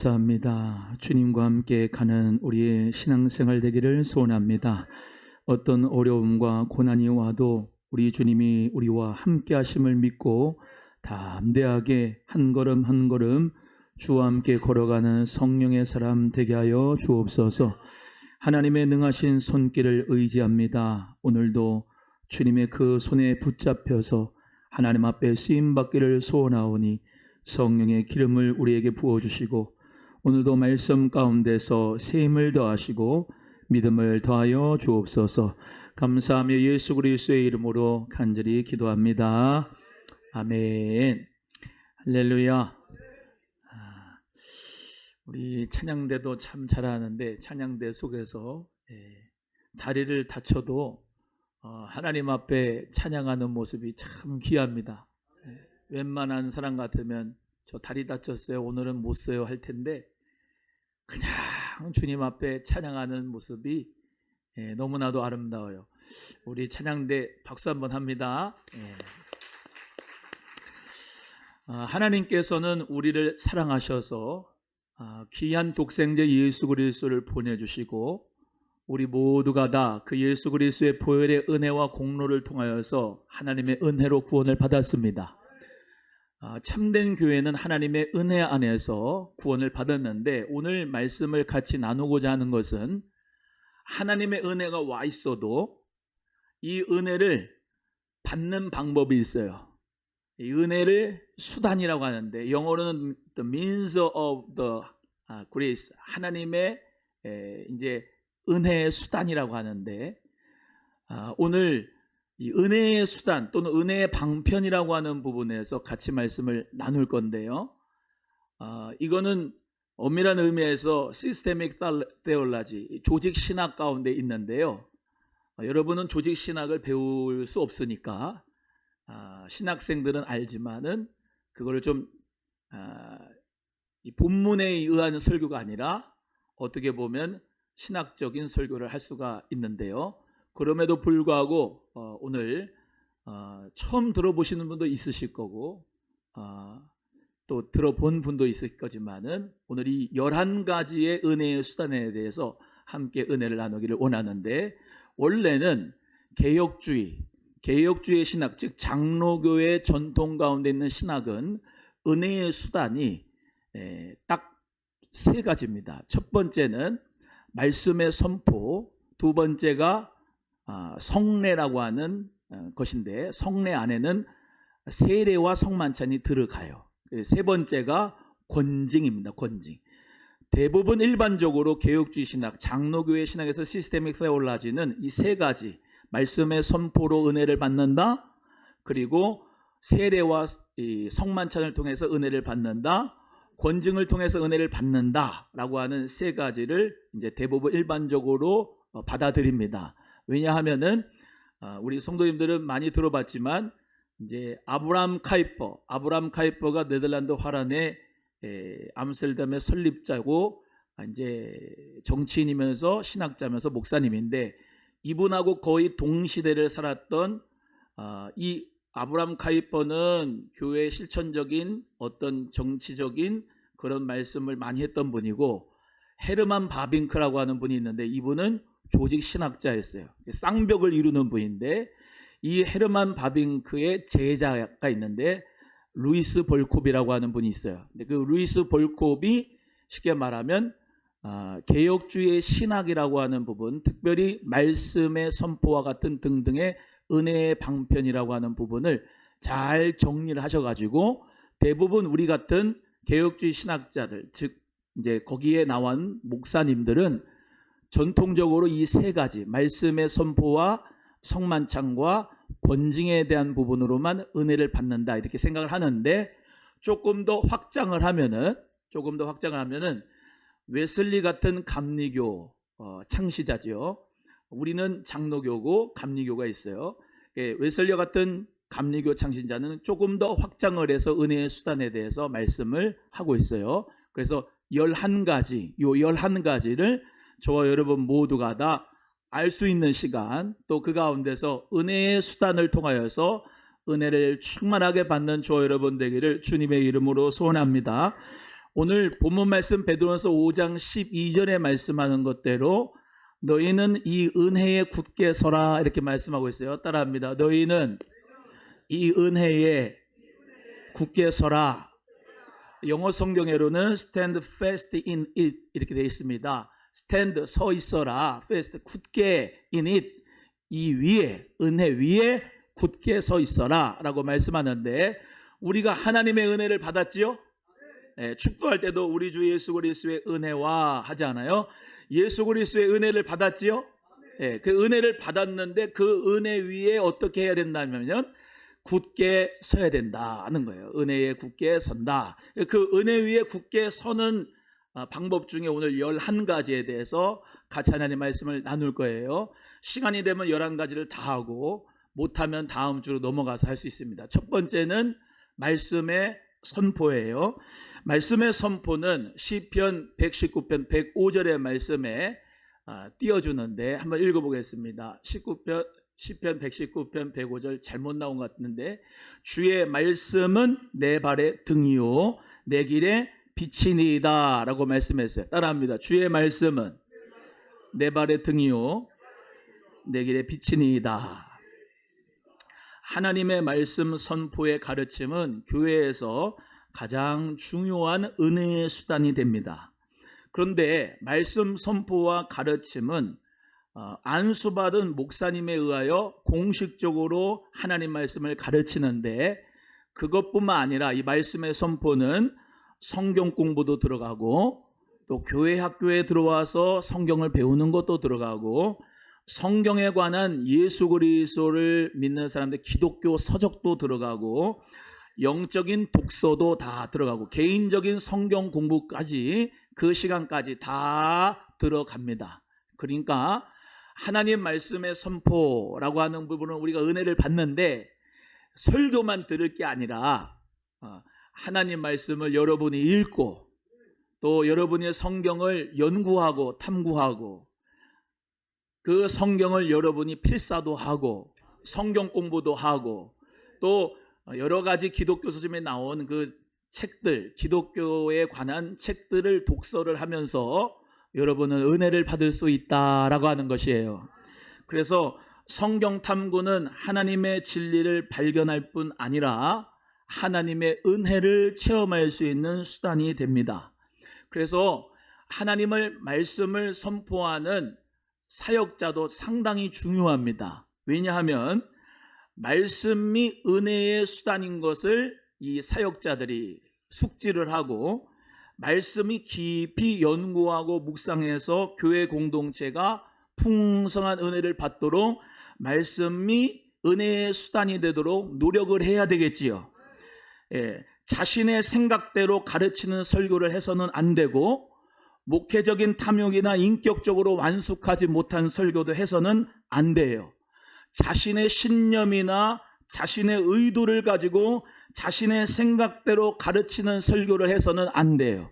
감사합니다. 주님과 함께 가는 우리의 신앙생활 되기를 소원합니다. 어떤 어려움과 고난이 와도 우리 주님이 우리와 함께 하심을 믿고 담대하게 한 걸음 한 걸음 주와 함께 걸어가는 성령의 사람 되게 하여 주옵소서. 하나님의 능하신 손길을 의지합니다. 오늘도 주님의 그 손에 붙잡혀서 하나님 앞에 쓰임받기를 소원하오니 성령의 기름을 우리에게 부어주시고 오늘도 말씀 가운데서 새 힘을 더하시고 믿음을 더하여 주옵소서. 감사하며 예수 그리스도의 이름으로 간절히 기도합니다. 아멘. 할렐루야. 우리 찬양대도 참 잘하는데 찬양대 속에서 다리를 다쳐도 하나님 앞에 찬양하는 모습이 참 귀합니다. 웬만한 사람 같으면 저 다리 다쳤어요, 오늘은 못 써요 할 텐데 그냥 주님 앞에 찬양하는 모습이 너무나도 아름다워요. 우리 찬양대 박수 한번 합니다. 하나님께서는 우리를 사랑하셔서 귀한 독생자 예수 그리스도를 보내주시고 우리 모두가 다 그 예수 그리스도의 보혈의 은혜와 공로를 통하여서 하나님의 은혜로 구원을 받았습니다. 참된 교회는 하나님의 은혜 안에서 구원을 받았는데 오늘 말씀을 같이 나누고자 하는 것은 하나님의 은혜가 와 있어도 이 은혜를 받는 방법이 있어요. 이 은혜를 수단이라고 하는데 영어로는 the means of the grace, 하나님의 이제 은혜의 수단이라고 하는데 오늘 이 은혜의 수단 또는 은혜의 방편이라고 하는 부분에서 같이 말씀을 나눌 건데요. 이거는 엄밀한 의미에서 시스테믹 테올로지, 조직 신학 가운데 있는데요. 여러분은 조직 신학을 배울 수 없으니까 신학생들은 알지만은 그거를 좀 이 본문에 의한 설교가 아니라 어떻게 보면 신학적인 설교를 할 수가 있는데요. 그럼에도 불구하고 오늘 처음 들어보시는 분도 있으실 거고 또 들어본 분도 있을 거지만은 오늘 이 11가지의 은혜의 수단에 대해서 함께 은혜를 나누기를 원하는데 원래는 개혁주의 신학, 즉 장로교의 전통 가운데 있는 신학은 은혜의 수단이 딱 3가지입니다. 첫 번째는 말씀의 선포, 두 번째가 성례라고 하는 것인데 성례 안에는 세례와 성만찬이 들어가요. 세 번째가 권징입니다. 권징. 대부분 일반적으로 개혁주의 신학, 장로교회 신학에서 시스테믹 테올로지는 이 3가지 말씀의 선포로 은혜를 받는다, 그리고 세례와 성만찬을 통해서 은혜를 받는다, 권징을 통해서 은혜를 받는다라고 하는 3가지를 이제 대부분 일반적으로 받아들입니다. 왜냐하면은 우리 성도님들은 많이 들어봤지만 이제 아브라함 카이퍼가 네덜란드 화란의 암스테르담의 설립자고 이제 정치인이면서 신학자면서 목사님인데 이분하고 거의 동시대를 살았던 이 아브라함 카이퍼는 교회의 실천적인 어떤 정치적인 그런 말씀을 많이 했던 분이고 헤르만 바빙크라고 하는 분이 있는데 이분은 조직 신학자였어요. 쌍벽을 이루는 분인데 이 헤르만 바빙크의 제자가 있는데 루이스 볼콥이라고 하는 분이 있어요. 근데 그 루이스 볼콥이 쉽게 말하면 개혁주의 신학이라고 하는 부분, 특별히 말씀의 선포와 같은 등등의 은혜의 방편이라고 하는 부분을 잘 정리를 하셔가지고 대부분 우리 같은 개혁주의 신학자들, 즉 이제 거기에 나온 목사님들은 전통적으로 이 3가지 말씀의 선포와 성만찬과 권징에 대한 부분으로만 은혜를 받는다 이렇게 생각을 하는데 조금 더 확장을 하면은 웨슬리 같은 감리교 창시자죠. 우리는 장로교고 감리교가 있어요. 웨슬리 같은 감리교 창신자는 조금 더 확장을 해서 은혜의 수단에 대해서 말씀을 하고 있어요. 그래서 11가지를 저와 여러분 모두가 다 알 수 있는 시간, 또 그 가운데서 은혜의 수단을 통하여서 은혜를 충만하게 받는 저와 여러분 되기를 주님의 이름으로 소원합니다. 오늘 본문 말씀 베드로전서 5장 12절에 말씀하는 것대로 너희는 이 은혜에 굳게 서라 이렇게 말씀하고 있어요. 따라합니다. 너희는 이 은혜에 굳게 서라. 영어 성경에로는 stand fast in it 이렇게 되어 있습니다. stand 서 있어라, fast 굳게 in it 이 위에 은혜 위에 굳게 서 있어라 라고 말씀하는데 우리가 하나님의 은혜를 받았지요? 축도할 때도 우리 주 예수 그리스도의 은혜와 하지 않아요? 예수 그리스도의 은혜를 받았지요? 그 은혜를 받았는데 그 은혜 위에 어떻게 해야 된다면 굳게 서야 된다는 거예요. 은혜에 굳게 선다. 그 은혜 위에 굳게 서는 방법 중에 오늘 11가지에 대해서 같이 하나님의 말씀을 나눌 거예요. 시간이 되면 11가지를 다 하고 못하면 다음 주로 넘어가서 할 수 있습니다. 첫 번째는 말씀의 선포예요. 말씀의 선포는 시편 119편 105절의 말씀에 띄워주는데 한번 읽어보겠습니다. 시편 119편 105절 잘못 나온 것 같은데 주의 말씀은 내 발의 등이요 내 길의 빛이니이다 라고 말씀했어요. 따라합니다. 주의 말씀은 내 발의 등이요 내 길의 빛이니이다. 하나님의 말씀 선포의 가르침은 교회에서 가장 중요한 은혜의 수단이 됩니다. 그런데 말씀 선포와 가르침은 안수받은 목사님에 의하여 공식적으로 하나님 말씀을 가르치는데 그것뿐만 아니라 이 말씀의 선포는 성경 공부도 들어가고 또 교회 학교에 들어와서 성경을 배우는 것도 들어가고 성경에 관한 예수 그리스도를 믿는 사람들 기독교 서적도 들어가고 영적인 독서도 다 들어가고 개인적인 성경 공부까지 그 시간까지 다 들어갑니다. 그러니까 하나님 말씀의 선포라고 하는 부분은 우리가 은혜를 받는데 설교만 들을 게 아니라 하나님 말씀을 여러분이 읽고 또 여러분의 성경을 연구하고 탐구하고 그 성경을 여러분이 필사도 하고 성경 공부도 하고 또 여러 가지 기독교 서점에 나온 그 책들, 기독교에 관한 책들을 독서를 하면서 여러분은 은혜를 받을 수 있다라고 하는 것이에요. 그래서 성경 탐구는 하나님의 진리를 발견할 뿐 아니라 하나님의 은혜를 체험할 수 있는 수단이 됩니다. 그래서 하나님의 말씀을 선포하는 사역자도 상당히 중요합니다. 왜냐하면 말씀이 은혜의 수단인 것을 이 사역자들이 숙지를 하고 말씀이 깊이 연구하고 묵상해서 교회 공동체가 풍성한 은혜를 받도록 말씀이 은혜의 수단이 되도록 노력을 해야 되겠지요. 자신의 생각대로 가르치는 설교를 해서는 안 되고 목회적인 탐욕이나 인격적으로 완숙하지 못한 설교도 해서는 안 돼요. 자신의 신념이나 자신의 의도를 가지고 자신의 생각대로 가르치는 설교를 해서는 안 돼요.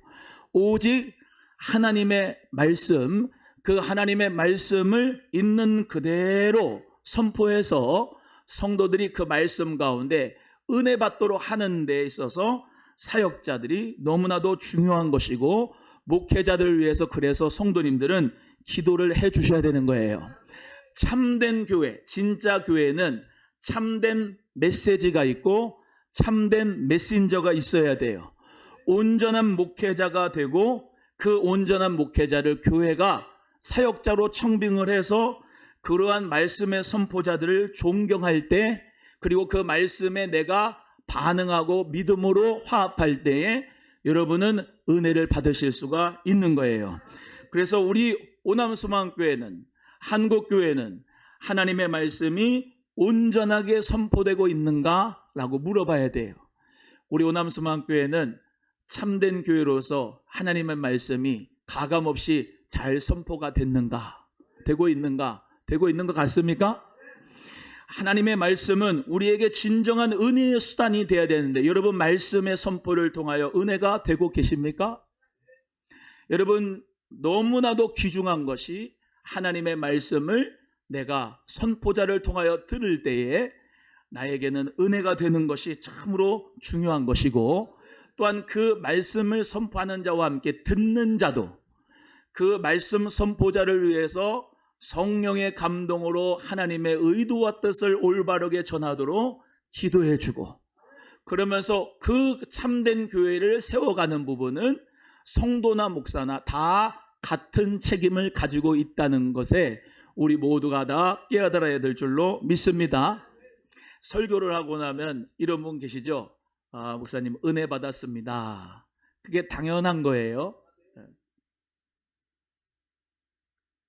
오직 하나님의 말씀, 그 하나님의 말씀을 있는 그대로 선포해서 성도들이 그 말씀 가운데 은혜 받도록 하는 데 있어서 사역자들이 너무나도 중요한 것이고 목회자들을 위해서 그래서 성도님들은 기도를 해 주셔야 되는 거예요. 참된 교회, 진짜 교회는 참된 메시지가 있고 참된 메신저가 있어야 돼요. 온전한 목회자가 되고 그 온전한 목회자를 교회가 사역자로 청빙을 해서 그러한 말씀의 선포자들을 존경할 때 그리고 그 말씀에 내가 반응하고 믿음으로 화합할 때에 여러분은 은혜를 받으실 수가 있는 거예요. 그래서 우리 오남소망교회는 한국교회는 하나님의 말씀이 온전하게 선포되고 있는가라고 물어봐야 돼요. 우리 오남소망교회는 참된 교회로서 하나님의 말씀이 가감없이 잘 선포가 됐는가? 되고 있는가? 되고 있는 것 같습니까? 하나님의 말씀은 우리에게 진정한 은혜의 수단이 되어야 되는데 여러분 말씀의 선포를 통하여 은혜가 되고 계십니까? 여러분 너무나도 귀중한 것이 하나님의 말씀을 내가 선포자를 통하여 들을 때에 나에게는 은혜가 되는 것이 참으로 중요한 것이고 또한 그 말씀을 선포하는 자와 함께 듣는 자도 그 말씀 선포자를 위해서 성령의 감동으로 하나님의 의도와 뜻을 올바르게 전하도록 기도해주고, 그러면서 그 참된 교회를 세워가는 부분은 성도나 목사나 다 같은 책임을 가지고 있다는 것에 우리 모두가 다 깨달아야 될 줄로 믿습니다. 설교를 하고 나면 이런 분 계시죠? 목사님 은혜 받았습니다. 그게 당연한 거예요.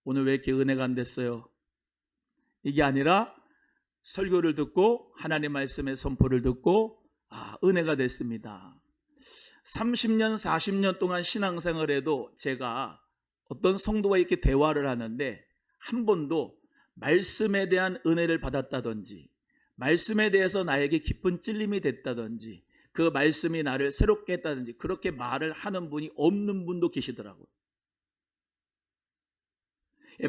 오늘 왜 이렇게 은혜가 안 됐어요? 이게 아니라 설교를 듣고 하나님 말씀의 선포를 듣고 은혜가 됐습니다. 30년 40년 동안 신앙생활을 해도 제가 어떤 성도와 이렇게 대화를 하는데 한 번도 말씀에 대한 은혜를 받았다든지 말씀에 대해서 나에게 기쁜 찔림이 됐다든지 그 말씀이 나를 새롭게 했다든지 그렇게 말을 하는 분이 없는 분도 계시더라고요.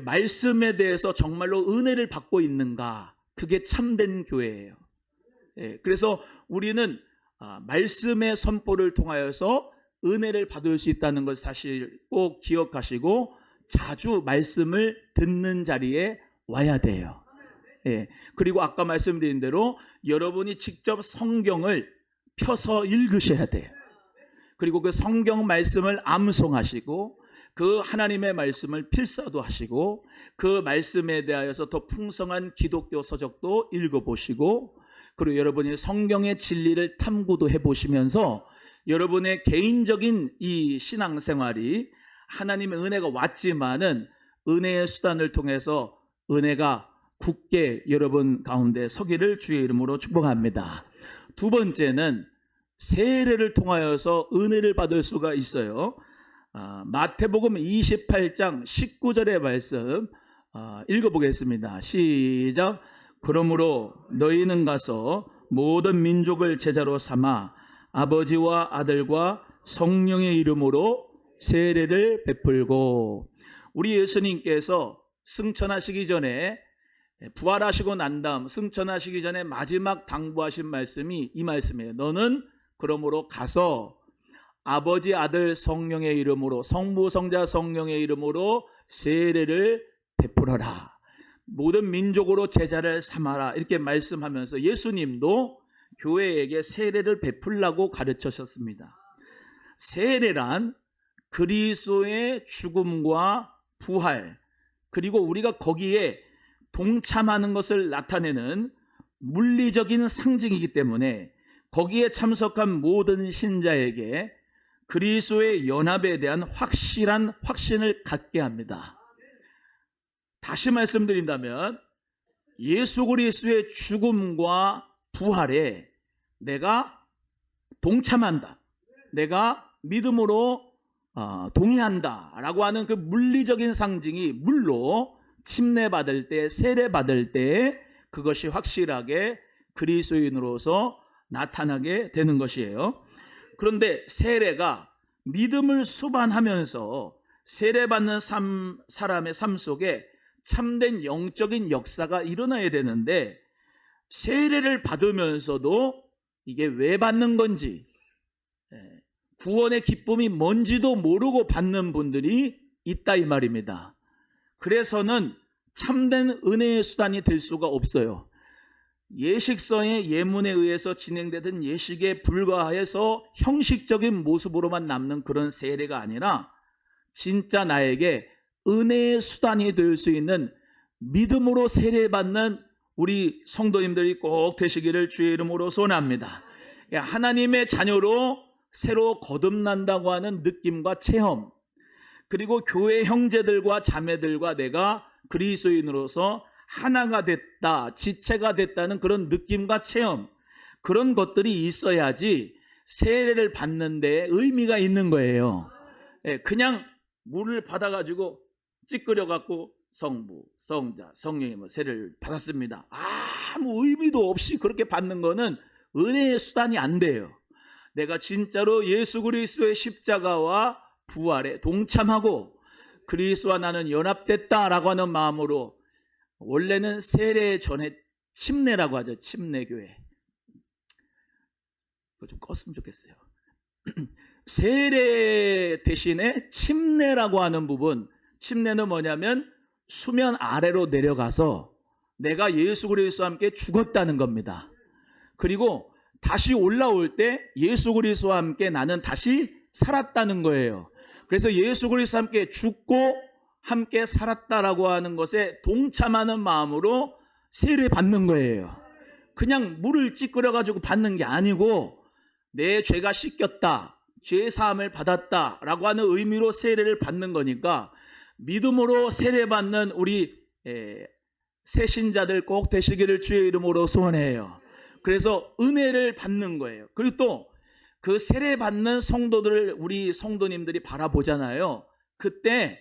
말씀에 대해서 정말로 은혜를 받고 있는가? 그게 참된 교회예요. 그래서 우리는 말씀의 선포를 통하여서 은혜를 받을 수 있다는 걸 사실 꼭 기억하시고 자주 말씀을 듣는 자리에 와야 돼요. 그리고 아까 말씀드린 대로 여러분이 직접 성경을 펴서 읽으셔야 돼요. 그리고 그 성경 말씀을 암송하시고 그 하나님의 말씀을 필사도 하시고 그 말씀에 대하여서 더 풍성한 기독교 서적도 읽어보시고 그리고 여러분이 성경의 진리를 탐구도 해보시면서 여러분의 개인적인 이 신앙생활이 하나님의 은혜가 왔지만은 은혜의 수단을 통해서 은혜가 굳게 여러분 가운데 서기를 주의 이름으로 축복합니다. 두 번째는 세례를 통하여서 은혜를 받을 수가 있어요. 마태복음 28장 19절의 말씀 읽어보겠습니다. 시작. 그러므로 너희는 가서 모든 민족을 제자로 삼아 아버지와 아들과 성령의 이름으로 세례를 베풀고, 우리 예수님께서 승천하시기 전에 부활하시고 난 다음 승천하시기 전에 마지막 당부하신 말씀이 이 말씀이에요. 너는 그러므로 가서 아버지 아들 성령의 이름으로 성부 성자 성령의 이름으로 세례를 베풀어라. 모든 민족으로 제자를 삼아라. 이렇게 말씀하면서 예수님도 교회에게 세례를 베풀라고 가르치셨습니다. 세례란 그리스도의 죽음과 부활 그리고 우리가 거기에 동참하는 것을 나타내는 물리적인 상징이기 때문에 거기에 참석한 모든 신자에게 그리스도의 연합에 대한 확실한 확신을 갖게 합니다. 다시 말씀드린다면 예수 그리스도의 죽음과 부활에 내가 동참한다, 내가 믿음으로 동의한다라고 하는 그 물리적인 상징이 물로 침례받을 때, 세례받을 때 그것이 확실하게 그리스도인으로서 나타나게 되는 것이에요. 그런데 세례가 믿음을 수반하면서 세례받는 사람의 삶 속에 참된 영적인 역사가 일어나야 되는데 세례를 받으면서도 이게 왜 받는 건지, 구원의 기쁨이 뭔지도 모르고 받는 분들이 있다 이 말입니다. 그래서는 참된 은혜의 수단이 될 수가 없어요. 예식서의 예문에 의해서 진행되던 예식에 불과해서 형식적인 모습으로만 남는 그런 세례가 아니라 진짜 나에게 은혜의 수단이 될 수 있는 믿음으로 세례받는 우리 성도님들이 꼭 되시기를 주의 이름으로 소원합니다. 하나님의 자녀로 새로 거듭난다고 하는 느낌과 체험, 그리고 교회 형제들과 자매들과 내가 그리스도인으로서 하나가 됐다, 지체가 됐다는 그런 느낌과 체험, 그런 것들이 있어야지 세례를 받는 데 의미가 있는 거예요. 그냥 물을 받아가지고 찌끄려갖고 성부, 성자, 성령의 세례를 받았습니다. 아무 의미도 없이 그렇게 받는 거는 은혜의 수단이 안 돼요. 내가 진짜로 예수 그리스도의 십자가와 부활에 동참하고 그리스도와 나는 연합됐다라고 하는 마음으로, 원래는 세례 전에 침례라고 하죠. 침례교회. 그거 좀 껐으면 좋겠어요. 세례 대신에 침례라고 하는 부분, 침례는 뭐냐면 수면 아래로 내려가서 내가 예수 그리스도와 함께 죽었다는 겁니다. 그리고 다시 올라올 때 예수 그리스도와 함께 나는 다시 살았다는 거예요. 그래서 예수 그리스도와 함께 죽고 함께 살았다라고 하는 것에 동참하는 마음으로 세례 받는 거예요. 그냥 물을 찌끄려 가지고 받는 게 아니고 내 죄가 씻겼다, 죄 사함을 받았다라고 하는 의미로 세례를 받는 거니까 믿음으로 세례 받는 우리 새 신자들 꼭 되시기를 주의 이름으로 소원해요. 그래서 은혜를 받는 거예요. 그리고 또 그 세례 받는 성도들을 우리 성도님들이 바라보잖아요. 그때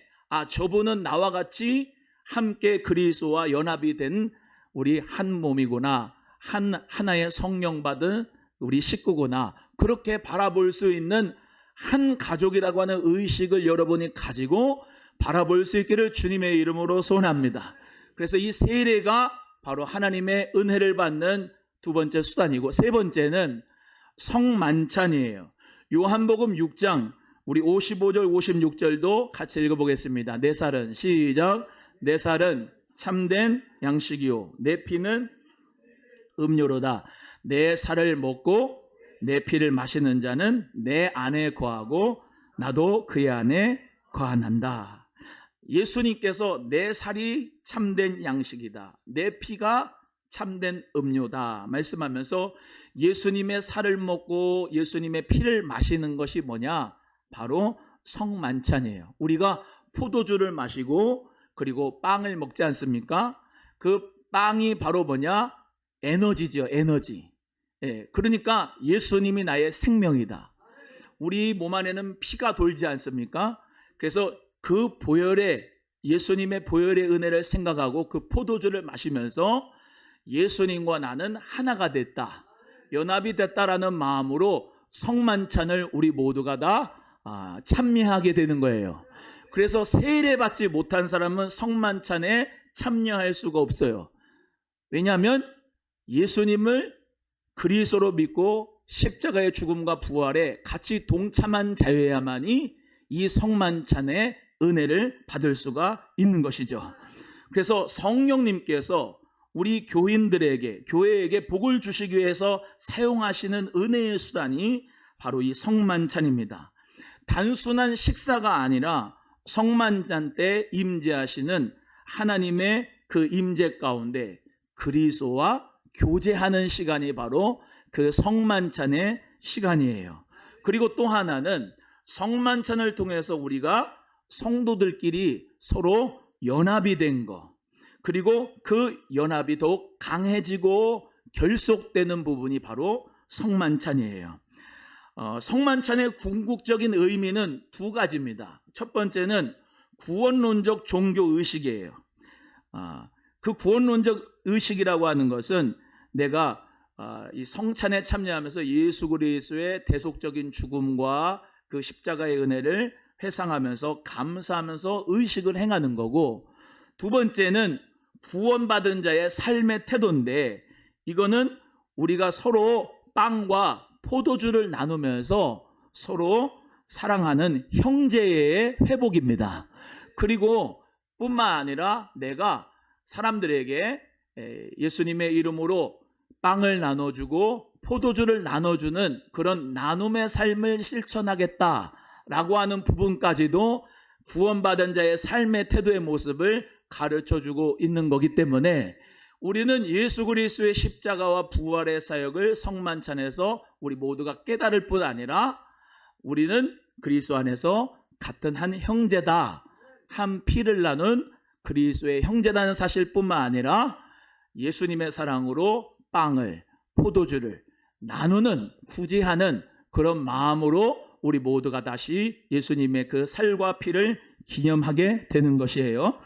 저분은 나와 같이 함께 그리스도와 연합이 된 우리 한 몸이구나, 하나의 성령 받은 우리 식구구나, 그렇게 바라볼 수 있는 한 가족이라고 하는 의식을 여러분이 가지고 바라볼 수 있기를 주님의 이름으로 소원합니다. 그래서 이 세례가 바로 하나님의 은혜를 받는 두 번째 수단이고, 세 번째는 성만찬이에요. 요한복음 6장 우리 55절 56절도 같이 읽어보겠습니다. 내 살은, 시작, 내 살은 참된 양식이요 내 피는 음료로다. 내 살을 먹고 내 피를 마시는 자는 내 안에 거하고 나도 그의 안에 거한다. 예수님께서 내 살이 참된 양식이다, 내 피가 참된 음료다 말씀하면서 예수님의 살을 먹고 예수님의 피를 마시는 것이 뭐냐? 바로 성만찬이에요. 우리가 포도주를 마시고 그리고 빵을 먹지 않습니까? 그 빵이 바로 뭐냐? 에너지죠, 에너지. 그러니까 예수님이 나의 생명이다. 우리 몸 안에는 피가 돌지 않습니까? 그래서 그 보혈의, 예수님의 보혈의 은혜를 생각하고 그 포도주를 마시면서 예수님과 나는 하나가 됐다, 연합이 됐다라는 마음으로 성만찬을 우리 모두가 다 참여하게 되는 거예요. 그래서 세례받지 못한 사람은 성만찬에 참여할 수가 없어요. 왜냐하면 예수님을 그리스도로 믿고 십자가의 죽음과 부활에 같이 동참한 자여야만이 이 성만찬의 은혜를 받을 수가 있는 것이죠. 그래서 성령님께서 우리 교인들에게, 교회에게 복을 주시기 위해서 사용하시는 은혜의 수단이 바로 이 성만찬입니다. 단순한 식사가 아니라 성만찬 때 임재하시는 하나님의 그 임재 가운데 그리스도와 교제하는 시간이 바로 그 성만찬의 시간이에요. 그리고 또 하나는 성만찬을 통해서 우리가 성도들끼리 서로 연합이 된 것, 그리고 그 연합이 더욱 강해지고 결속되는 부분이 바로 성만찬이에요. 성만찬의 궁극적인 의미는 두 가지입니다. 첫 번째는 구원론적 종교 의식이에요. 그 구원론적 의식이라고 하는 것은 내가 이 성찬에 참여하면서 예수 그리스도의 대속적인 죽음과 그 십자가의 은혜를 회상하면서 감사하면서 의식을 행하는 거고, 두 번째는 구원받은 자의 삶의 태도인데, 이거는 우리가 서로 빵과 포도주를 나누면서 서로 사랑하는 형제의 회복입니다. 그리고 뿐만 아니라 내가 사람들에게 예수님의 이름으로 빵을 나눠주고 포도주를 나눠주는 그런 나눔의 삶을 실천하겠다라고 하는 부분까지도 구원받은 자의 삶의 태도의 모습을 가르쳐주고 있는 거기 때문에 우리는 예수 그리스도의 십자가와 부활의 사역을 성만찬에서 우리 모두가 깨달을 뿐 아니라 우리는 그리스도 안에서 같은 한 형제다, 한 피를 나눈 그리스도의 형제라는 사실뿐만 아니라 예수님의 사랑으로 빵을, 포도주를 나누는, 구제하는 그런 마음으로 우리 모두가 다시 예수님의 그 살과 피를 기념하게 되는 것이에요.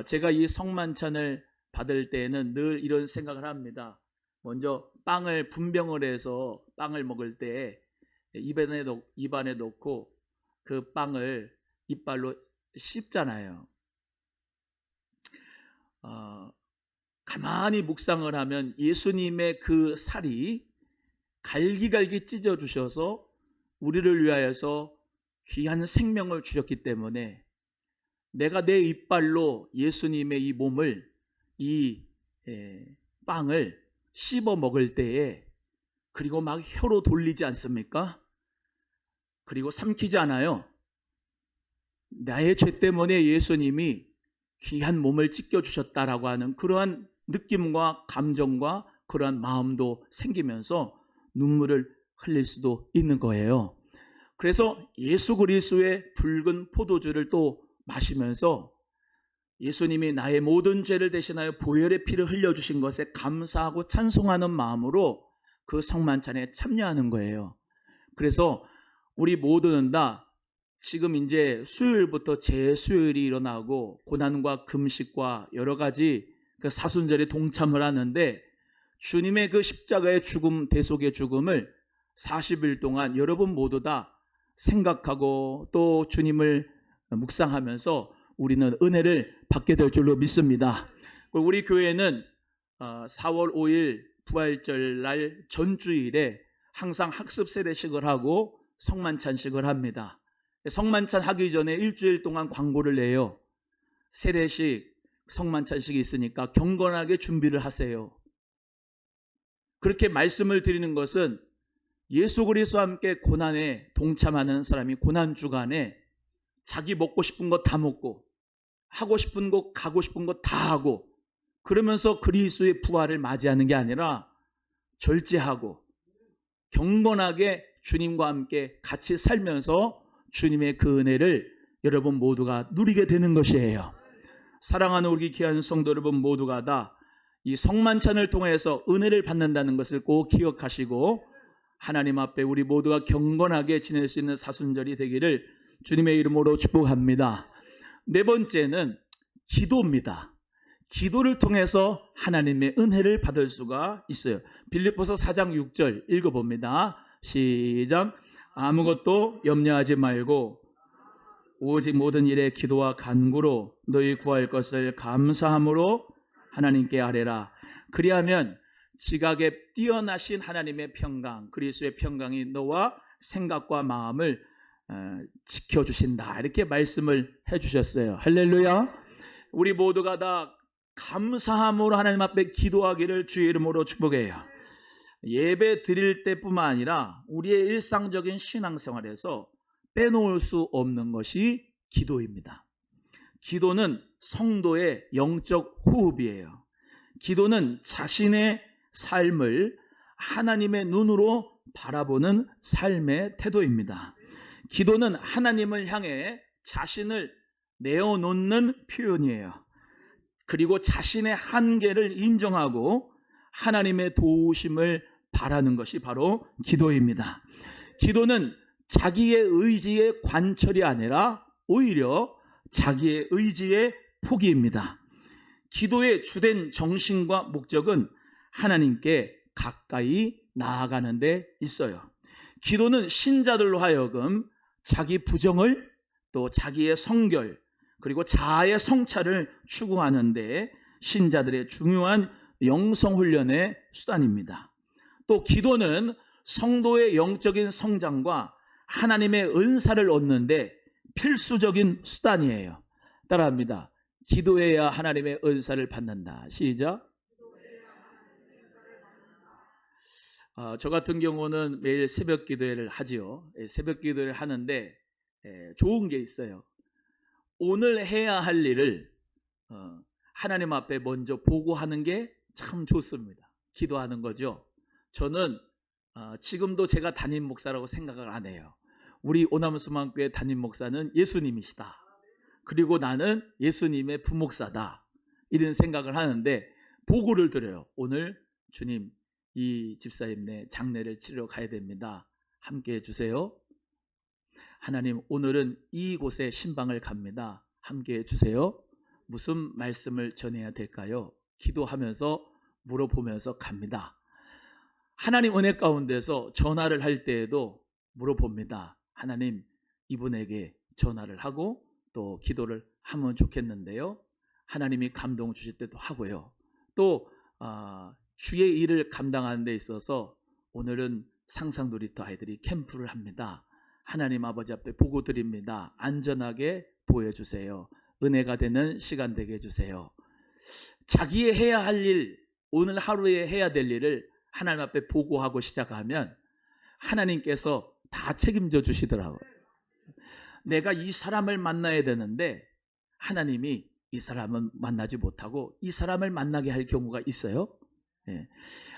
제가 이 성만찬을 받을 때에는 늘 이런 생각을 합니다. 먼저 빵을 분병을 해서 빵을 먹을 때 입안에 넣고 그 빵을 이빨로 씹잖아요. 가만히 묵상을 하면 예수님의 그 살이 갈기갈기 찢어주셔서 우리를 위하여서 귀한 생명을 주셨기 때문에 내가 내 이빨로 예수님의 이 몸을, 이 빵을 씹어 먹을 때에, 그리고 막 혀로 돌리지 않습니까? 그리고 삼키지 않아요. 나의 죄 때문에 예수님이 귀한 몸을 찢겨주셨다라고 하는 그러한 느낌과 감정과 그러한 마음도 생기면서 눈물을 흘릴 수도 있는 거예요. 그래서 예수 그리스도의 붉은 포도주를 또 마시면서 예수님이 나의 모든 죄를 대신하여 보혈의 피를 흘려주신 것에 감사하고 찬송하는 마음으로 그 성만찬에 참여하는 거예요. 그래서 우리 모두는 다 지금 이제 수요일부터 재수요일이 일어나고 고난과 금식과 여러 가지 그 사순절에 동참을 하는데, 주님의 그 십자가의 죽음, 대속의 죽음을 40일 동안 여러분 모두 다 생각하고 또 주님을 묵상하면서 우리는 은혜를 받게 될 줄로 믿습니다. 우리 교회는 4월 5일 부활절 날 전주일에 항상 학습 세례식을 하고 성만찬식을 합니다. 성만찬 하기 전에 일주일 동안 광고를 내요. 세례식, 성만찬식이 있으니까 경건하게 준비를 하세요. 그렇게 말씀을 드리는 것은 예수 그리스도와 함께 고난에 동참하는 사람이 고난 주간에 자기 먹고 싶은 거 다 먹고 하고 싶은 거 가고 싶은 거 다 하고 그러면서 그리스도의 부활을 맞이하는 게 아니라 절제하고 경건하게 주님과 함께 같이 살면서 주님의 그 은혜를 여러분 모두가 누리게 되는 것이에요. 사랑하는 우리 귀한 성도 여러분 모두가 다 이 성만찬을 통해서 은혜를 받는다는 것을 꼭 기억하시고 하나님 앞에 우리 모두가 경건하게 지낼 수 있는 사순절이 되기를 주님의 이름으로 축복합니다. 네 번째는 기도입니다. 기도를 통해서 하나님의 은혜를 받을 수가 있어요. 빌립보서 4장 6절 읽어봅니다. 시작. 아무것도 염려하지 말고 오직 모든 일에 기도와 간구로 너희 구할 것을 감사함으로 하나님께 아뢰라. 그리하면 지각에 뛰어나신 하나님의 평강, 그리스도의 평강이 너와 생각과 마음을 지켜주신다. 이렇게 말씀을 해주셨어요. 할렐루야. 우리 모두가 다 감사함으로 하나님 앞에 기도하기를 주의 이름으로 축복해요. 예배 드릴 때뿐만 아니라 우리의 일상적인 신앙생활에서 빼놓을 수 없는 것이 기도입니다. 기도는 성도의 영적 호흡이에요. 기도는 자신의 삶을 하나님의 눈으로 바라보는 삶의 태도입니다. 기도는 하나님을 향해 자신을 내어놓는 표현이에요. 그리고 자신의 한계를 인정하고 하나님의 도우심을 바라는 것이 바로 기도입니다. 기도는 자기의 의지의 관철이 아니라 오히려 자기의 의지의 포기입니다. 기도의 주된 정신과 목적은 하나님께 가까이 나아가는 데 있어요. 기도는 신자들로 하여금 자기 부정을 또 자기의 성결 그리고 자아의 성찰을 추구하는 데 신자들의 중요한 영성훈련의 수단입니다. 또 기도는 성도의 영적인 성장과 하나님의 은사를 얻는 데 필수적인 수단이에요. 따라합니다. 기도해야 하나님의 은사를 받는다. 시작. 저 같은 경우는 매일 새벽 기도회를 하지요. 새벽 기도회를 하는데 좋은 게 있어요. 오늘 해야 할 일을 하나님 앞에 먼저 보고하는 게 참 좋습니다. 기도하는 거죠. 저는 지금도 제가 담임 목사라고 생각을 안 해요. 우리 오남수만교회 담임 목사는 예수님이시다. 그리고 나는 예수님의 부목사다. 이런 생각을 하는데 보고를 드려요. 오늘 주님 이 집사님네 장례를 치러 가야 됩니다. 함께 해주세요. 하나님 오늘은 이곳에 신방을 갑니다. 함께 해주세요. 무슨 말씀을 전해야 될까요? 기도하면서 물어보면서 갑니다. 하나님 은혜 가운데서 전화를 할 때에도 물어봅니다. 하나님 이분에게 전화를 하고 또 기도를 하면 좋겠는데요. 하나님이 감동 주실 때도 하고요. 또 주의 일을 감당하는 데 있어서 오늘은 상상놀이터 아이들이 캠프를 합니다. 하나님 아버지 앞에 보고 드립니다. 안전하게 보여주세요. 은혜가 되는 시간 되게 해주세요. 자기의 해야 할 일, 오늘 하루에 해야 될 일을 하나님 앞에 보고하고 시작하면 하나님께서 다 책임져 주시더라고요. 내가 이 사람을 만나야 되는데 하나님이 이 사람은 만나지 못하고 이 사람을 만나게 할 경우가 있어요. 예.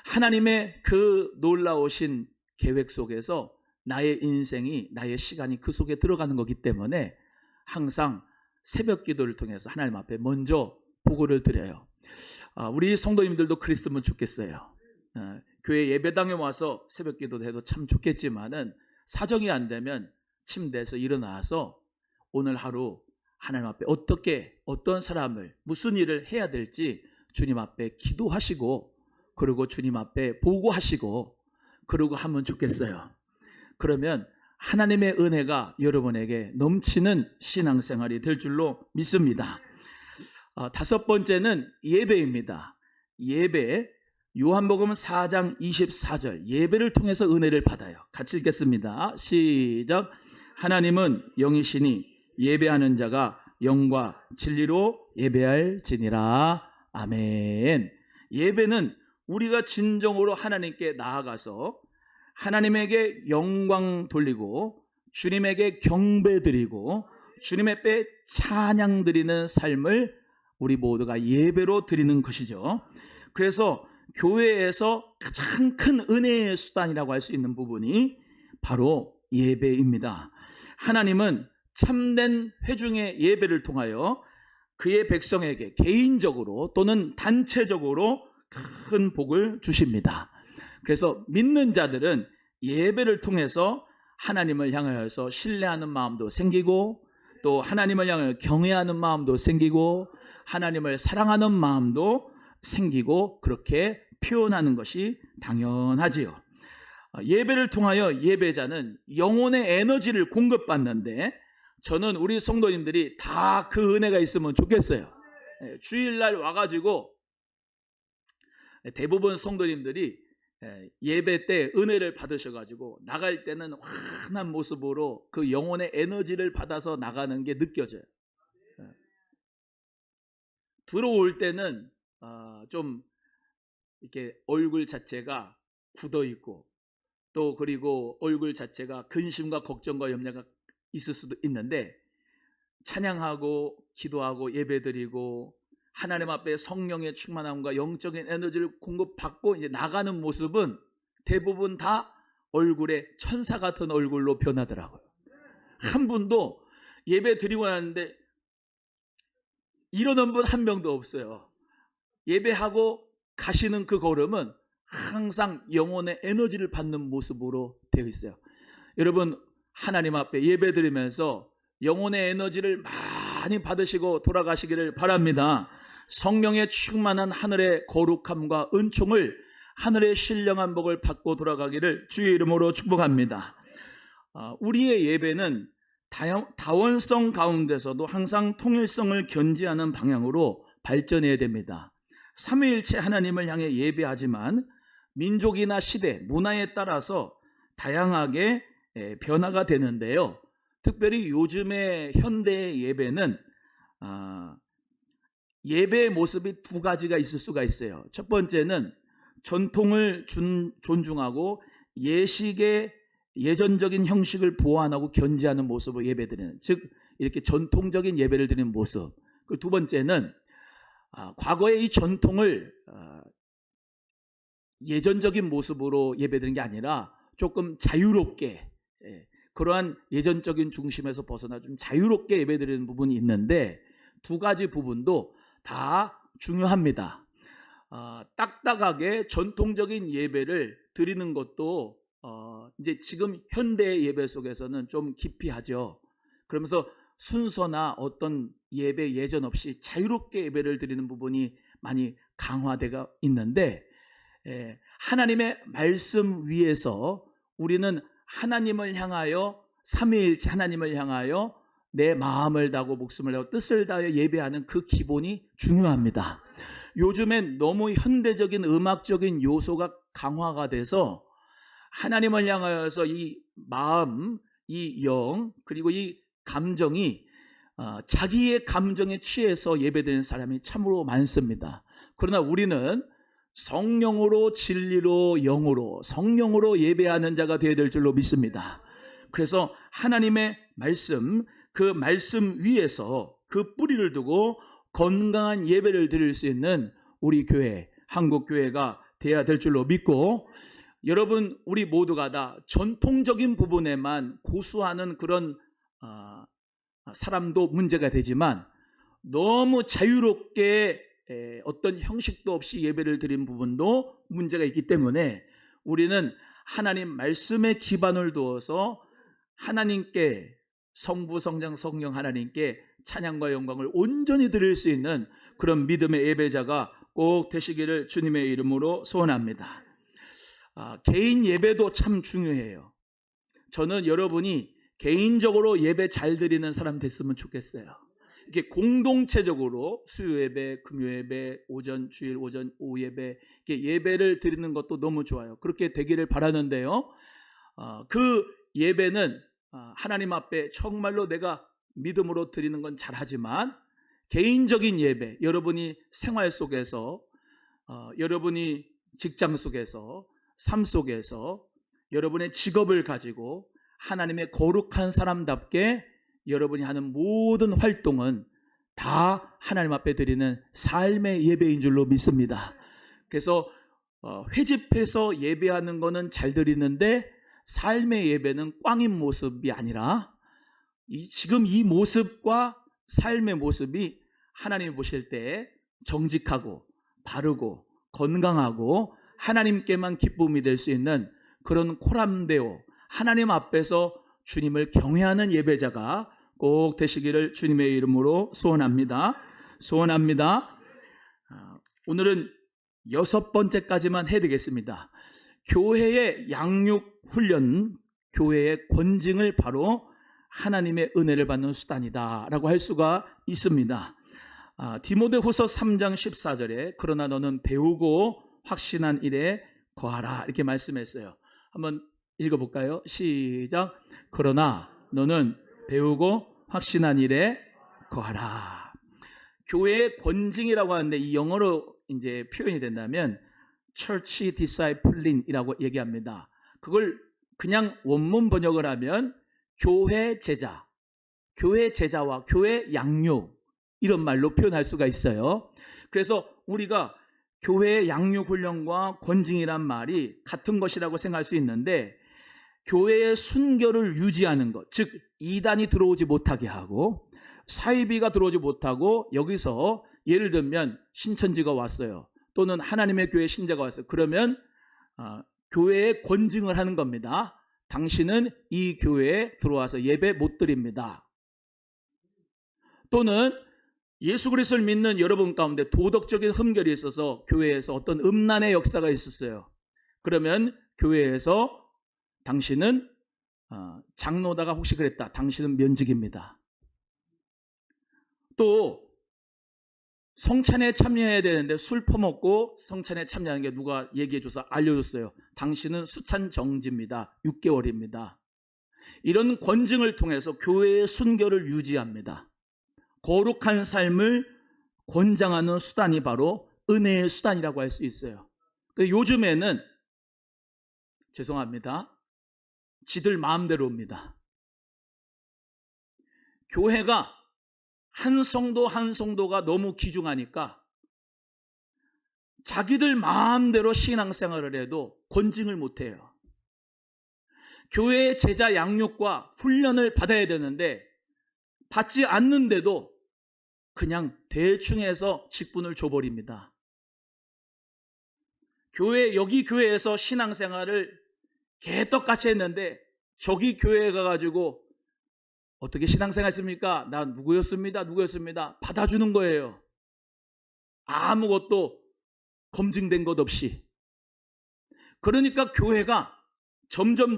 하나님의 그 놀라우신 계획 속에서 나의 인생이, 나의 시간이 그 속에 들어가는 거기 때문에 항상 새벽 기도를 통해서 하나님 앞에 먼저 보고를 드려요. 우리 성도님들도 그랬으면 좋겠어요. 교회 예배당에 와서 새벽 기도도 해도 참 좋겠지만은 사정이 안 되면 침대에서 일어나서 오늘 하루 하나님 앞에 어떻게, 어떤 사람을, 무슨 일을 해야 될지 주님 앞에 기도하시고, 그리고 주님 앞에 보고하시고, 그러고 하면 좋겠어요. 그러면 하나님의 은혜가 여러분에게 넘치는 신앙생활이 될 줄로 믿습니다. 다섯 번째는 예배입니다. 예배, 요한복음 4장 24절, 예배를 통해서 은혜를 받아요. 같이 읽겠습니다. 시작. 하나님은 영이시니 예배하는 자가 영과 진리로 예배할지니라. 아멘. 예배는 우리가 진정으로 하나님께 나아가서 하나님에게 영광 돌리고 주님에게 경배 드리고 주님 앞에 찬양 드리는 삶을 우리 모두가 예배로 드리는 것이죠. 그래서 교회에서 가장 큰 은혜의 수단이라고 할 수 있는 부분이 바로 예배입니다. 하나님은 참된 회중의 예배를 통하여 그의 백성에게 개인적으로 또는 단체적으로 큰 복을 주십니다. 그래서 믿는 자들은 예배를 통해서 하나님을 향하여서 신뢰하는 마음도 생기고, 또 하나님을 향하여 경외하는 마음도 생기고, 하나님을 사랑하는 마음도 생기고, 그렇게 표현하는 것이 당연하지요. 예배를 통하여 예배자는 영혼의 에너지를 공급받는데, 저는 우리 성도님들이 다 그 은혜가 있으면 좋겠어요. 주일날 와가지고 대부분 성도님들이 예배 때 은혜를 받으셔가지고 나갈 때는 환한 모습으로 그 영혼의 에너지를 받아서 나가는 게 느껴져요. 들어올 때는 좀 이렇게 얼굴 자체가 굳어 있고, 또 그리고 얼굴 자체가 근심과 걱정과 염려가 있을 수도 있는데, 찬양하고 기도하고 예배드리고 하나님 앞에 성령의 충만함과 영적인 에너지를 공급받고 이제 나가는 모습은 대부분 다 얼굴에 천사 같은 얼굴로 변하더라고요. 한 분도 예배 드리고 나는데 이러는 분 한 명도 없어요. 예배하고 가시는 그 걸음은 항상 영혼의 에너지를 받는 모습으로 되어 있어요. 여러분, 하나님 앞에 예배 드리면서 영혼의 에너지를 많이 받으시고 돌아가시기를 바랍니다. 성령의 충만한 하늘의 거룩함과 은총을, 하늘의 신령한 복을 받고 돌아가기를 주의 이름으로 축복합니다. 우리의 예배는 다원성 가운데서도 항상 통일성을 견지하는 방향으로 발전해야 됩니다. 삼위일체 하나님을 향해 예배하지만 민족이나 시대, 문화에 따라서 다양하게 변화가 되는데요. 특별히 요즘의 현대 예배는 예배의 모습이 두 가지가 있을 수가 있어요. 첫 번째는 전통을 존중하고 예식의 예전적인 형식을 보완하고 견지하는 모습으로 예배드리는, 즉 이렇게 전통적인 예배를 드리는 모습. 그 두 번째는 과거의 이 전통을 예전적인 모습으로 예배드리는 게 아니라 조금 자유롭게, 그러한 예전적인 중심에서 벗어나 좀 자유롭게 예배드리는 부분이 있는데, 두 가지 부분도 다 중요합니다. 딱딱하게 전통적인 예배를 드리는 것도 이제 지금 현대 예배 속에서는 좀 기피하죠. 그러면서 순서나 어떤 예배 예전 없이 자유롭게 예배를 드리는 부분이 많이 강화되어 있는데, 하나님의 말씀 위에서 우리는 하나님을 향하여, 삼위일체 하나님을 향하여 내 마음을 다하고 목숨을 다하고 뜻을 다하여 예배하는 그 기본이 중요합니다. 요즘엔 너무 현대적인 음악적인 요소가 강화가 돼서 하나님을 향하여서 이 마음, 이 영 그리고 이 감정이 자기의 감정에 취해서 예배드리는 사람이 참으로 많습니다. 그러나 우리는 성령으로 진리로 영으로 성령으로 예배하는 자가 되어야 될 줄로 믿습니다. 그래서 하나님의 말씀, 그 말씀 위에서 그 뿌리를 두고 건강한 예배를 드릴 수 있는 우리 교회, 한국교회가 되어야 될 줄로 믿고, 여러분 우리 모두가 다 전통적인 부분에만 고수하는 그런 사람도 문제가 되지만, 너무 자유롭게 어떤 형식도 없이 예배를 드린 부분도 문제가 있기 때문에 우리는 하나님 말씀에 기반을 두어서 하나님께, 성부 성장 성령 하나님께 찬양과 영광을 온전히 드릴 수 있는 그런 믿음의 예배자가 꼭 되시기를 주님의 이름으로 소원합니다. 개인 예배도 참 중요해요. 저는 여러분이 개인적으로 예배 잘 드리는 사람 됐으면 좋겠어요. 이렇게 공동체적으로 수요 예배, 금요 예배, 오전, 주일 오전, 오후 예배, 이렇게 예배를 드리는 것도 너무 좋아요. 그렇게 되기를 바라는데요. 그 예배는 하나님 앞에 정말로 내가 믿음으로 드리는 건 잘하지만, 개인적인 예배, 여러분이 생활 속에서, 여러분이 직장 속에서, 삶 속에서 여러분의 직업을 가지고 하나님의 거룩한 사람답게 여러분이 하는 모든 활동은 다 하나님 앞에 드리는 삶의 예배인 줄로 믿습니다. 그래서 회집해서 예배하는 거는 잘 드리는데 삶의 예배는 꽝인 모습이 아니라 지금 이 모습과 삶의 모습이 하나님이 보실 때 정직하고 바르고 건강하고 하나님께만 기쁨이 될 수 있는 그런 코람데오, 하나님 앞에서 주님을 경외하는 예배자가 꼭 되시기를 주님의 이름으로 소원합니다. 오늘은 6번째까지만 해드리겠습니다. 교회의 양육 훈련, 교회의 권징을 바로 하나님의 은혜를 받는 수단이다 라고 할 수가 있습니다. 디모데후서 3장 14절에 그러나 너는 배우고 확신한 일에 거하라 이렇게 말씀했어요. 한번 읽어볼까요? 시작. 그러나 너는 배우고 확신한 일에 거하라. 교회의 권징이라고 하는데, 이 영어로 이제 표현이 된다면 Church Disciplin이라고 얘기합니다. 그걸 그냥 원문 번역을 하면 교회 제자, 교회 제자와 교회 양육, 이런 말로 표현할 수가 있어요. 그래서 우리가 교회의 양육 훈련과 권징이란 말이 같은 것이라고 생각할 수 있는데, 교회의 순결을 유지하는 것, 즉 이단이 들어오지 못하게 하고 사이비가 들어오지 못하고, 여기서 예를 들면 신천지가 왔어요, 또는 하나님의 교회 신자가 왔어요. 그러면 교회에 권징을 하는 겁니다. 당신은 이 교회에 들어와서 예배 못 드립니다. 또는 예수 그리스도를 믿는 여러분 가운데 도덕적인 흠결이 있어서 교회에서 어떤 음란의 역사가 있었어요. 그러면 교회에서 당신은 장로다가 혹시 그랬다, 당신은 면직입니다. 또 성찬에 참여해야 되는데 술 퍼먹고 성찬에 참여하는 게 누가 얘기해줘서 알려줬어요. 당신은 수찬 정지입니다. 6개월입니다. 이런 권징을 통해서 교회의 순결을 유지합니다. 거룩한 삶을 권장하는 수단이 바로 은혜의 수단이라고 할 수 있어요. 요즘에는 죄송합니다, 지들 마음대로 옵니다. 교회가 한 성도 한 성도가 너무 귀중하니까 자기들 마음대로 신앙생활을 해도 권징을 못해요. 교회의 제자 양육과 훈련을 받아야 되는데 받지 않는데도 그냥 대충 해서 직분을 줘버립니다. 여기 교회에서 신앙생활을 개떡같이 했는데 저기 교회에 가가지고 어떻게 신앙생활 했습니까? 나 누구였습니다. 받아주는 거예요. 아무것도 검증된 것 없이. 그러니까 교회가 점점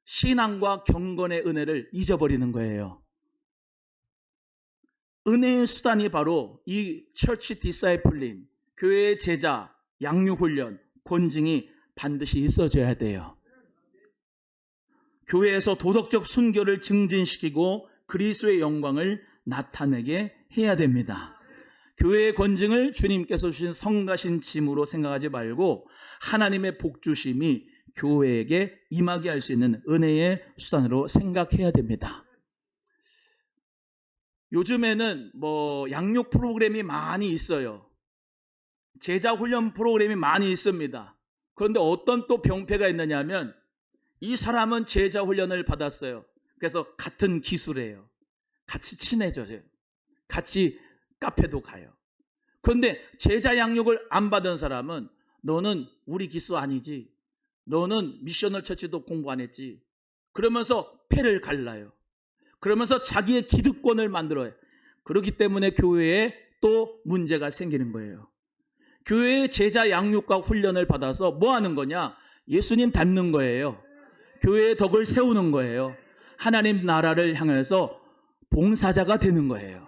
신앙과 경건의 은혜를 잊어버리는 거예요. 은혜의 수단이 바로 이 처치 디사이플린, 교회의 제자, 양육훈련, 권징이 반드시 있어져야 돼요. 교회에서 도덕적 순교를 증진시키고 그리스도의 영광을 나타내게 해야 됩니다. 교회의 권징을 주님께서 주신 성가신 짐으로 생각하지 말고 하나님의 복주심이 교회에게 임하게 할 수 있는 은혜의 수단으로 생각해야 됩니다. 요즘에는 양육 프로그램이 많이 있어요. 제자 훈련 프로그램이 많이 있습니다. 그런데 어떤 또 병폐가 있느냐면 이 사람은 제자 훈련을 받았어요. 그래서 같은 기술이에요. 같이 친해져요. 같이 카페도 가요. 그런데 제자 양육을 안 받은 사람은 너는 우리 기수 아니지. 너는 미셔널 처치도 공부 안 했지. 그러면서 패를 갈라요. 그러면서 자기의 기득권을 만들어요. 그렇기 때문에 교회에 또 문제가 생기는 거예요. 교회의 제자 양육과 훈련을 받아서 뭐 하는 거냐? 예수님 닮는 거예요. 교회의 덕을 세우는 거예요. 하나님 나라를 향해서 봉사자가 되는 거예요.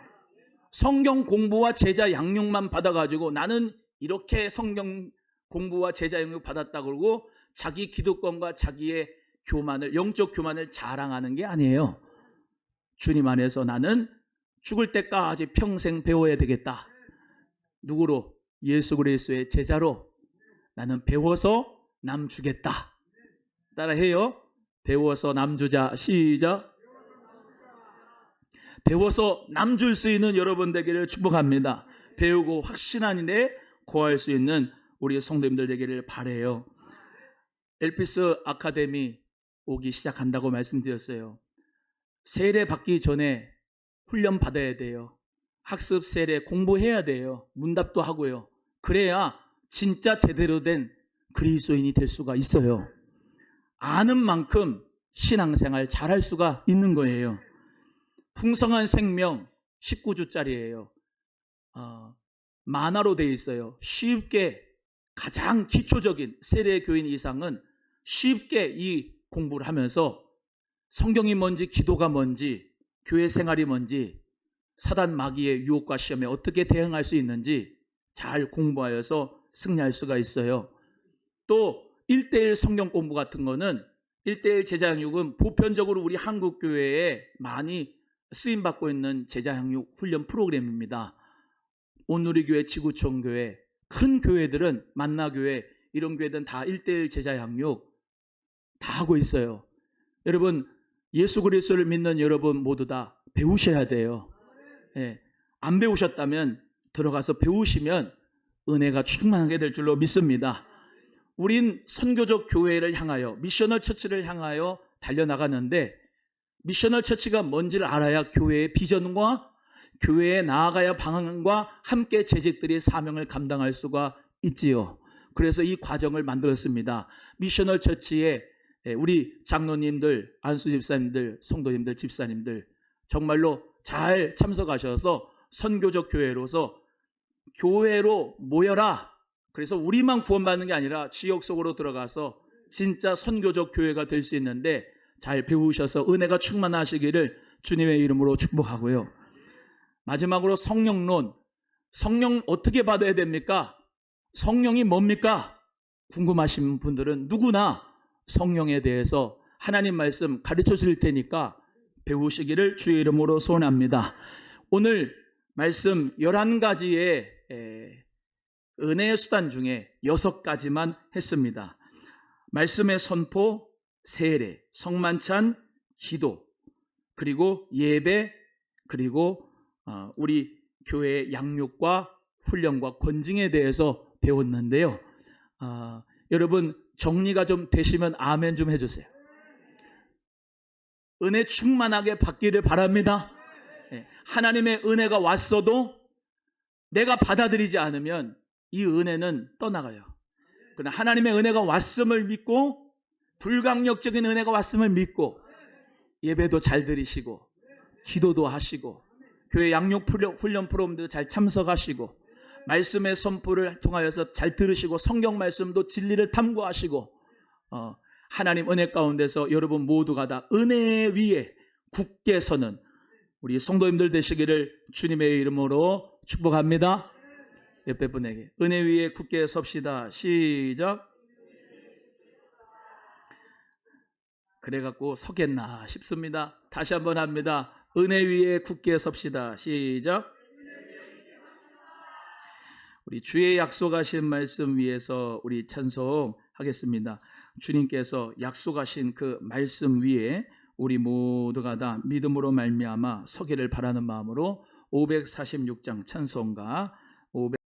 성경 공부와 제자 양육만 받아가지고 나는 이렇게 성경 공부와 제자 양육 받았다 그러고 자기 기득권과 자기의 교만을, 영적 교만을 자랑하는 게 아니에요. 주님 안에서 나는 죽을 때까지 평생 배워야 되겠다. 누구로? 예수 그리스도의 제자로 나는 배워서 남 주겠다. 따라해요. 배워서 남 주자. 시작. 배워서 남 줄 수 있는 여러분 되기를 축복합니다. 배우고 확신한 일에 거할 수 있는 우리 성도님들 되기를 바라요. 엘피스 아카데미 오기 시작한다고 말씀드렸어요. 세례 받기 전에 훈련 받아야 돼요. 학습 세례 공부해야 돼요. 문답도 하고요. 그래야 진짜 제대로 된 그리스도인이 될 수가 있어요. 아는 만큼 신앙생활 잘할 수가 있는 거예요. 풍성한 생명 19주짜리예요. 만화로 되어 있어요. 쉽게 가장 기초적인 세례 교인 이상은 쉽게 이 공부를 하면서 성경이 뭔지, 기도가 뭔지, 교회 생활이 뭔지, 사단 마귀의 유혹과 시험에 어떻게 대응할 수 있는지 잘 공부하여서 승리할 수가 있어요. 또 1:1 성경 공부 같은 거는 1:1 제자양육은 보편적으로 우리 한국 교회에 많이 쓰임받고 있는 제자양육 훈련 프로그램입니다. 온누리교회, 지구촌교회, 큰 교회들은 만나교회, 이런 교회들은 다 1:1 제자양육 다 하고 있어요. 여러분, 예수 그리스도를 믿는 여러분 모두 다 배우셔야 돼요. 안 배우셨다면 들어가서 배우시면 은혜가 충만하게 될 줄로 믿습니다. 우린 선교적 교회를 향하여, 미셔널 처치를 향하여 달려나가는데 미셔널 처치가 뭔지를 알아야 교회의 비전과 교회에 나아가야 방향과 함께 재직들이 사명을 감당할 수가 있지요. 그래서 이 과정을 만들었습니다. 미셔널 처치에 우리 장로님들, 안수 집사님들, 성도님들, 집사님들 정말로 잘 참석하셔서 선교적 교회로서 교회로 모여라. 그래서 우리만 구원받는 게 아니라 지역 속으로 들어가서 진짜 선교적 교회가 될 수 있는데 잘 배우셔서 은혜가 충만하시기를 주님의 이름으로 축복하고요. 마지막으로 성령론. 성령 어떻게 받아야 됩니까? 성령이 뭡니까? 궁금하신 분들은 누구나 성령에 대해서 하나님 말씀 가르쳐 줄 테니까 배우시기를 주의 이름으로 소원합니다. 오늘 말씀 11가지의 은혜의 수단 중에 6가지만 했습니다. 말씀의 선포, 세례, 성만찬, 기도, 그리고 예배, 그리고 우리 교회의 양육과 훈련과 권징에 대해서 배웠는데요. 여러분 정리가 좀 되시면 아멘 좀 해주세요. 은혜 충만하게 받기를 바랍니다. 하나님의 은혜가 왔어도 내가 받아들이지 않으면 이 은혜는 떠나가요. 그러나 하나님의 은혜가 왔음을 믿고, 불강력적인 은혜가 왔음을 믿고 예배도 잘 드리시고 기도도 하시고 교회 양육 훈련 프로그램도 잘 참석하시고 말씀의 선포를 통하여서 잘 들으시고 성경 말씀도 진리를 탐구하시고 하나님 은혜 가운데서 여러분 모두가 다 은혜 위에 굳게 서는 우리 성도님들 되시기를 주님의 이름으로 축복합니다. 옆에 분에게 은혜 위에 굳게 섭시다. 시작. 그래갖고 서겠나 싶습니다. 다시 한번 합니다. 은혜 위에 굳게 섭시다. 시작. 우리 주의 약속하신 말씀 위에서 우리 찬송하겠습니다. 주님께서 약속하신 그 말씀 위에 우리 모두가 다 믿음으로 말미암아 서기를 바라는 마음으로 546장 찬송가